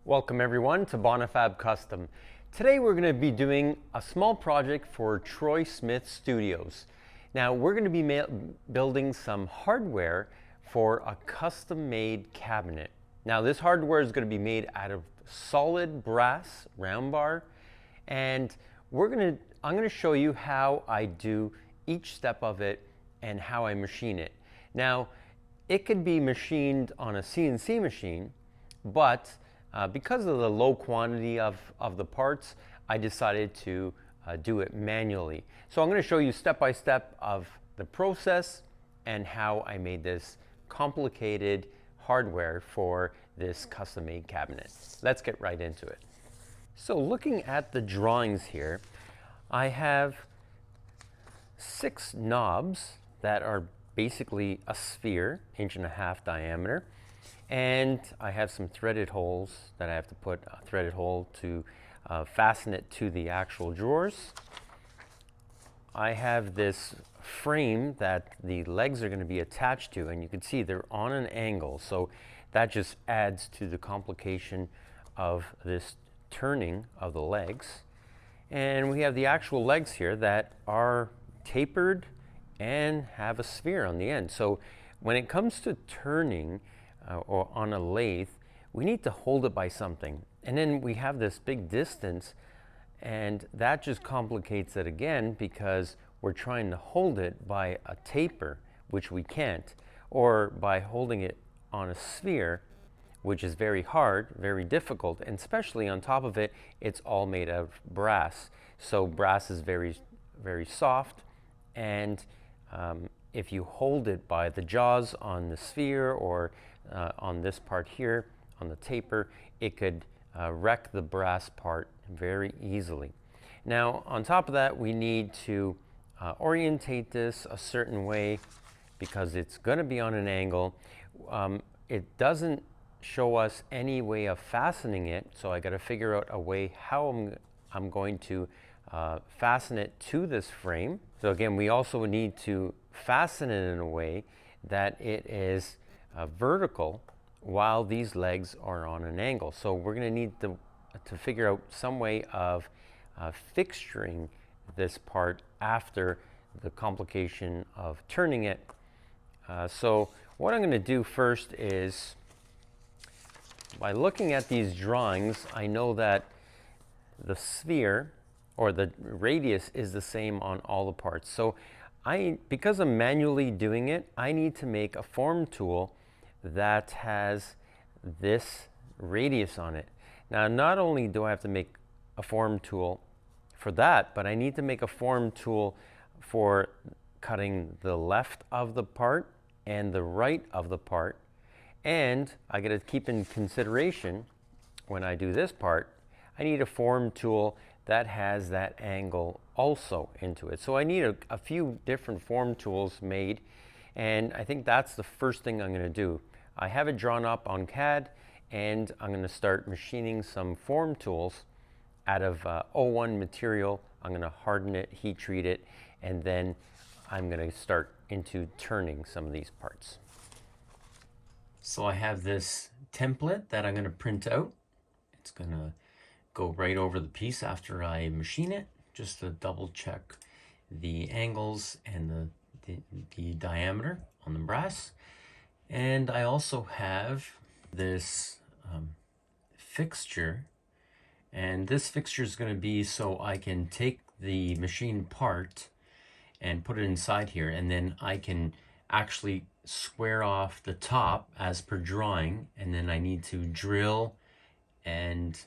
Welcome everyone to Bonifabcustom. Today we're going to be doing a small project for Troy Smith Studios. Now we're going to be building some hardware for a custom-made cabinet. Now this hardware is going to be made out of solid brass round bar, and I'm going to show you how I do each step of it and how I machine it. Now it could be machined on a CNC machine, but because of the low quantity of the parts, I decided to do it manually. So I'm going to show you step by step of the process and how I made this complicated hardware for this custom-made cabinet. Let's get right into it. So looking at the drawings here, I have 6 knobs that are basically a sphere, 1.5 inch diameter. And I have some threaded holes that I have to put a threaded hole to fasten it to the actual drawers. I have this frame that the legs are going to be attached to, and you can see they're on an angle, so that just adds to the complication of this turning of the legs. And we have the actual legs here that are tapered and have a sphere on the end. So when it comes to turning or on a lathe, we need to hold it by something. And then we have this big distance, and that just complicates it again because we're trying to hold it by a taper, which we can't, or by holding it on a sphere, which is very hard, very difficult, and especially on top of it, it's all made of brass. So brass is very, very soft, and if you hold it by the jaws on the sphere or on this part here, on the taper, it could wreck the brass part very easily. Now, on top of that, we need to orientate this a certain way because it's going to be on an angle. It doesn't show us any way of fastening it, so I got to figure out a way how I'm going to fasten it to this frame. So again, we also need to fasten it in a way that it is vertical while these legs are on an angle. So we're going to need to figure out some way of fixturing this part after the complication of turning it. So what I'm going to do first is, by looking at these drawings, I know that the sphere or the radius is the same on all the parts. So because I'm manually doing it, I need to make a form tool that has this radius on it. Now, not only do I have to make a form tool for that, but I need to make a form tool for cutting the left of the part and the right of the part. And I got to keep in consideration when I do this part, I need a form tool that has that angle also into it. So I need a few different form tools made, and I think that's the first thing I'm going to do. I have it drawn up on CAD, and I'm going to start machining some form tools out of O1 material. I'm going to harden it, heat treat it, and then I'm going to start into turning some of these parts. So I have this template that I'm going to print out. It's going to go right over the piece after I machine it, just to double check the angles and the diameter on the brass. And I also have this fixture, and this fixture is going to be so I can take the machine part and put it inside here, and then I can actually square off the top as per drawing, and then I need to drill and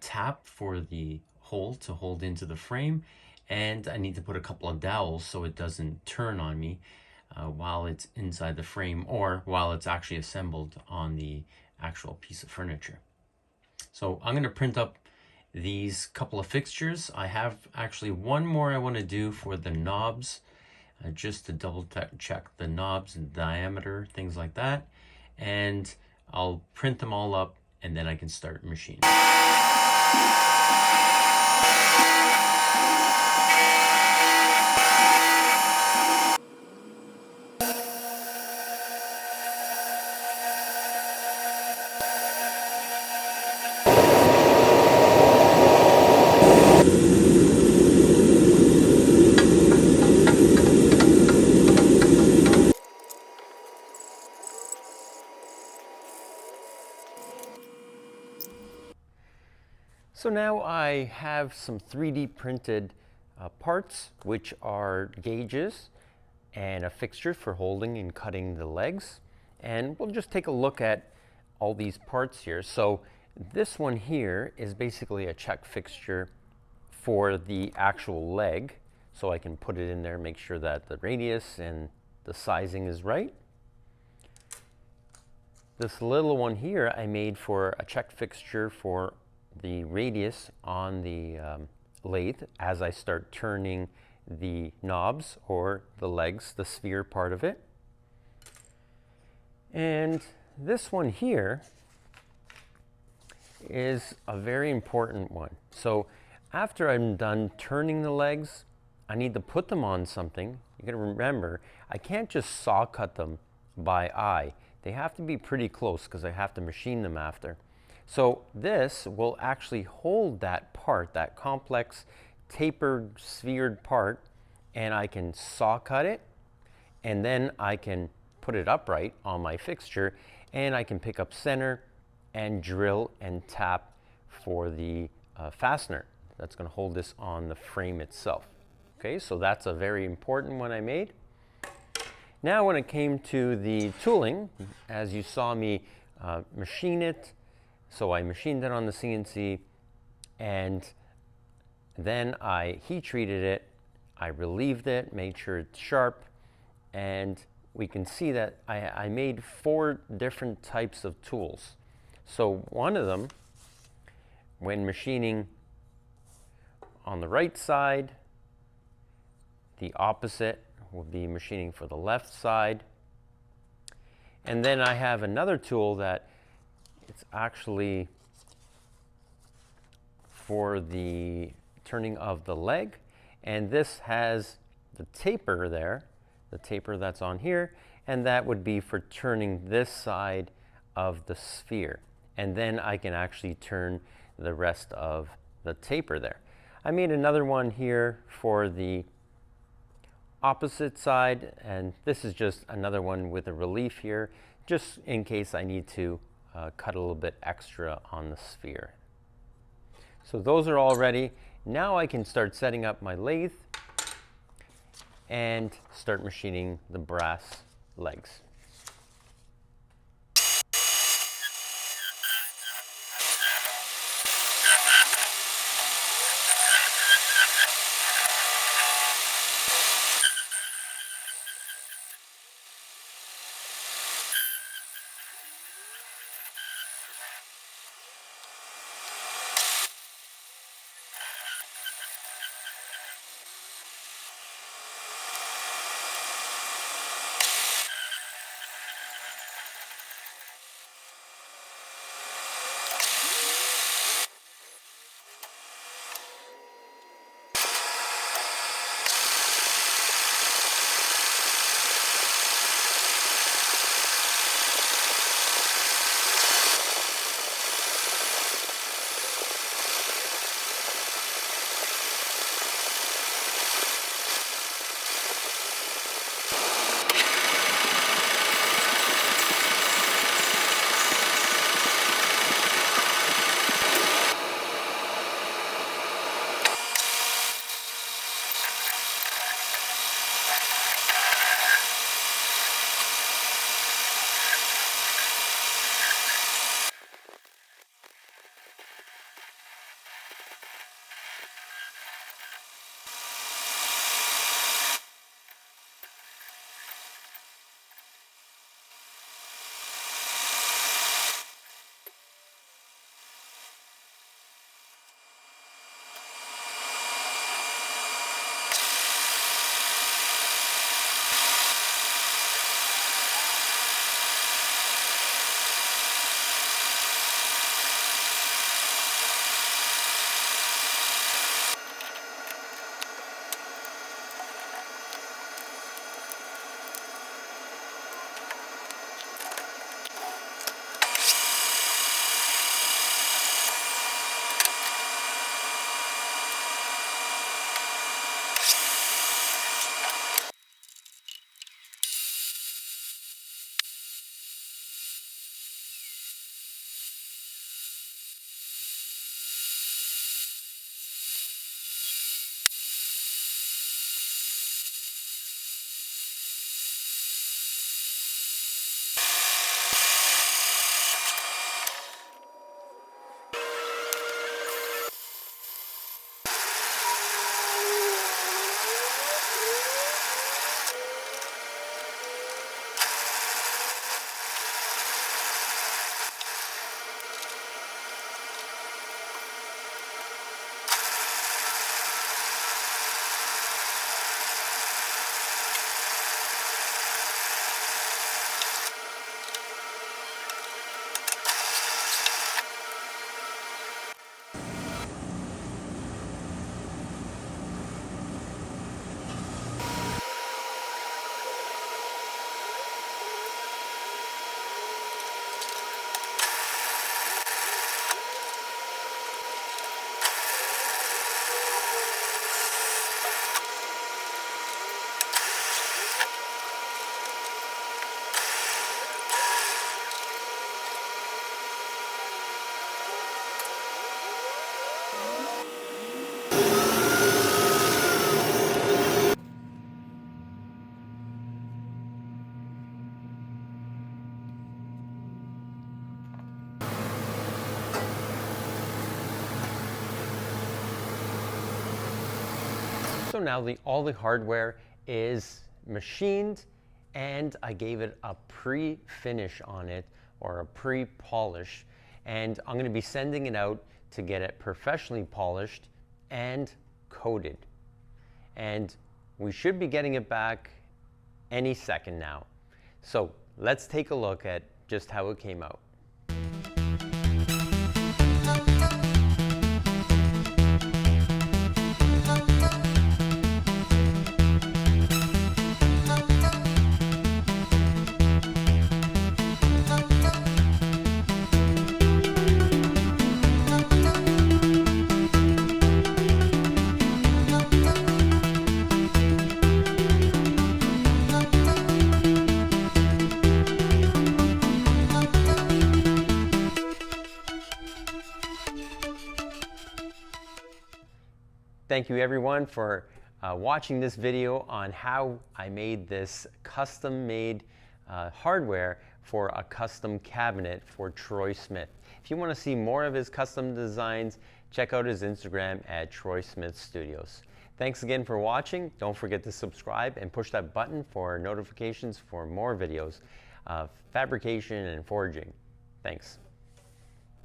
tap for the hole to hold into the frame, and I need to put a couple of dowels so it doesn't turn on me while it's inside the frame or while it's actually assembled on the actual piece of furniture. So I'm going to print up these couple of fixtures. I have actually one more I want to do for the knobs, just to double check the knobs and diameter, things like that, and I'll print them all up and then I can start machining. So now I have some 3D printed parts, which are gauges and a fixture for holding and cutting the legs. And we'll just take a look at all these parts here. So this one here is basically a check fixture for the actual leg. So I can put it in there, make sure that the radius and the sizing is right. This little one here I made for a check fixture for the radius on the lathe as I start turning the knobs or the legs, the sphere part of it. And this one here is a very important one. So after I'm done turning the legs, I need to put them on something. You gotta remember, I can't just saw cut them by eye. They have to be pretty close because I have to machine them after. So this will actually hold that part, that complex tapered sphered part, and I can saw cut it, and then I can put it upright on my fixture, and I can pick up center and drill and tap for the fastener that's going to hold this on the frame itself. Okay, so that's a very important one I made. Now when it came to the tooling, as you saw me machine it, so I machined it on the CNC, and then I heat treated it, I relieved it, made sure it's sharp, and we can see that I made 4 different types of tools. So one of them, when machining on the right side, the opposite will be machining for the left side. And then I have another tool that it's actually for the turning of the leg, and this has the taper there, the taper that's on here, and that would be for turning this side of the sphere. And then I can actually turn the rest of the taper there. I made another one here for the opposite side, and this is just another one with a relief here, just in case I need to cut a little bit extra on the sphere. So those are all ready. Now I can start setting up my lathe and start machining the brass legs. So now all the hardware is machined, and I gave it a pre-finish on it, or a pre-polish, and I'm going to be sending it out to get it professionally polished and coated. And we should be getting it back any second now. So let's take a look at just how it came out. Thank you everyone for watching this video on how I made this custom-made hardware for a custom cabinet for Troy Smith. If you want to see more of his custom designs, check out his Instagram at Troy Smith Studios. Thanks again for watching. Don't forget to subscribe and push that button for notifications for more videos of fabrication and forging. Thanks.